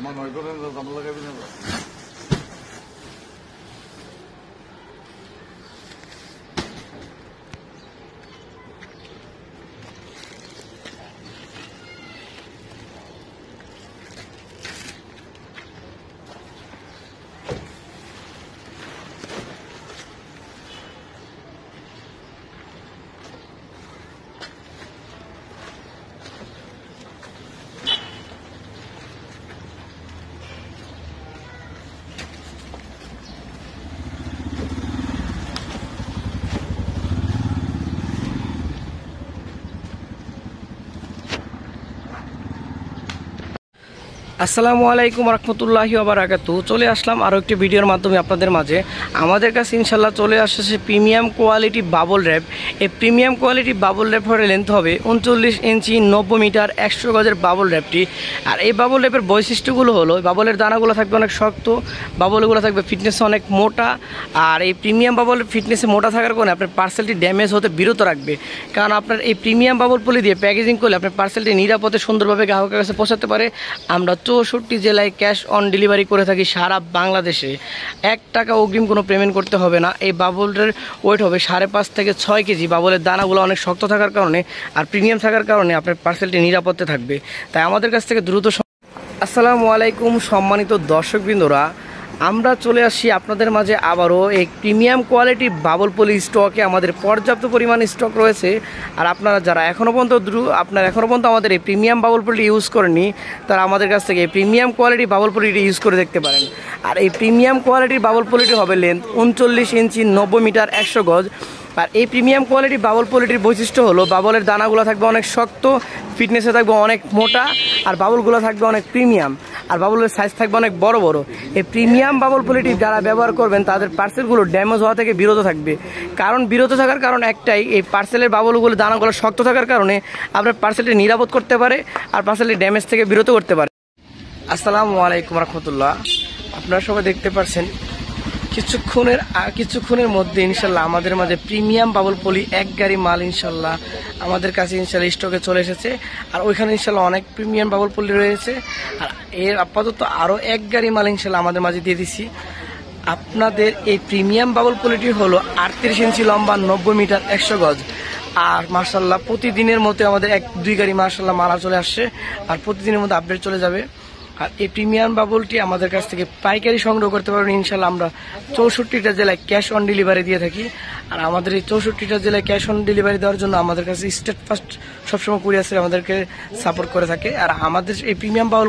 আমার নয় করে দাম লাগাবি না। আসসালামু আলাইকুম রহমতুল্লাহি ওয়া বারাকাতুহু। চলে আসলাম আরও একটি ভিডিওর মাধ্যমে আপনাদের মাঝে। আমাদের কাছে ইনশাল্লাহ চলে আসছে প্রিমিয়াম কোয়ালিটি বাবল র্যাপ। এই প্রিমিয়াম কোয়ালিটি বাবল র্যাপ হলে লেন্থ হবে 39 ইঞ্চি 90 মিটার 100 গজের বাবল র্যাপটি। আর এই বাবল র্যাপের বৈশিষ্ট্যগুলো হলো বাবলের দানাগুলো থাকবে অনেক শক্ত, বাবলগুলো থাকবে ফিটনেস অনেক মোটা। আর এই প্রিমিয়াম বাবল ফিটনেসে মোটা থাকার কারণে আপনার পার্সেলটি ড্যামেজ হতে বিরত রাখবে। কারণ আপনার এই প্রিমিয়াম বাবল পলি দিয়ে প্যাকেজিং করলে আপনার পার্সেলটি নিরাপদে সুন্দরভাবে গ্রাহকের কাছে পৌঁছাতে পারে। আমরা 64 জেলায় ক্যাশ অন ডেলিভারি করে থাকি সারা বাংলাদেশে। 1 টাকা অগ্রিম কোনো পেমেন্ট করতে হবে না। এই বাবলের ওয়েট হবে 5.5 থেকে 6 কেজি। বাবলের দানাগুলো অনেক শক্ত থাকার কারণে আর প্রিমিয়াম থাকার কারণে আপনার পার্সেলটি নিরাপদে থাকবে। তাই আমাদের কাছ থেকে দ্রুত। আসসালামু আলাইকুম সম্মানিত দর্শকবৃন্দরা, আমরা চলে আসছি আপনাদের মাঝে আবারও। এই প্রিমিয়াম কোয়ালিটি বাবল পলি স্টকে আমাদের পর্যাপ্ত পরিমাণে স্টক রয়েছে। আর আপনারা যারা এখনও পর্যন্ত আমাদের এই প্রিমিয়াম বাবল পলিটি ইউজ করেননি, তারা আমাদের কাছ থেকে এই premium quality bubble polity use করে দেখতে পারেন। আর এই প্রিমিয়াম কোয়ালিটির বাবল পলিটি হবে লেন্থ 39 ইঞ্চি 90 মিটার 100 গজ। আর এই প্রিমিয়াম কোয়ালিটি বাবল পলিটির বৈশিষ্ট্য হলো বাবলের দানাগুলো থাকবে অনেক শক্ত, ফিটনেসে থাকবে অনেক মোটা, আর বাবলগুলো থাকবে অনেক প্রিমিয়াম, আর বাবলের সাইজ থাকবে অনেক বড় বড়। এই প্রিমিয়াম বাবল পলিটি যারা ব্যবহার করবেন তাদের পার্সেলগুলো ড্যামেজ হওয়া থেকে বিরত থাকবে। কারণ বিরত থাকার কারণ একটাই, এই পার্সেলের বাবলগুলো দানাগুলো শক্ত থাকার কারণে আপনার পার্সেলটি নিরাপদ করতে পারে আর পার্সেলটি ড্যামেজ থেকে বিরত করতে পারে। আসসালামু আলাইকুম রহমতুল্লাহ। আপনারা সবাই দেখতে পাচ্ছেন কিছুক্ষণের মধ্যে ইনশাল্লাহ আমাদের মাঝে প্রিমিয়াম বাবল পলি 1 গাড়ি মাল ইনশাল্লাহ আমাদের কাছে ইনশাল্লাহ স্টকে চলে এসেছে। আর ওইখানে ইনশাল্লাহ অনেক প্রিমিয়াম বাবল পলি রয়েছে। আর এর আপাতত আরও 1 গাড়ি মাল ইনশাল্লাহ আমাদের মাঝে দিয়ে দিচ্ছি। আপনাদের এই প্রিমিয়াম বাবল পলিটি হলো 38 ইঞ্চি লম্বা 90 মিটার 100 গজ। আর মার্শাল্লাহ প্রতিদিনের মতো আমাদের 1-2 গাড়ি মার্শাল্লাহ মালা চলে আসছে, আর প্রতিদিনের মধ্যে আপডেট চলে যাবে। আর এই প্রিমিয়াম বাবলটি আমাদের কাছ থেকে পাইকারি সংগ্রহ করতে পারবেন ইনশাল্লাহ। আমরা 64টা জেলায় ক্যাশ অন ডেলিভারি দিয়ে থাকি। আর আমাদের এই 64টা জেলায় ক্যাশ অন ডেলিভারি দেওয়ার জন্য আমাদের কাছে স্টেট ফার্স্ট সবসময় কুরিয়ার আমাদেরকে সাপোর্ট করে থাকে। আর আমাদের এই প্রিমিয়াম বাবল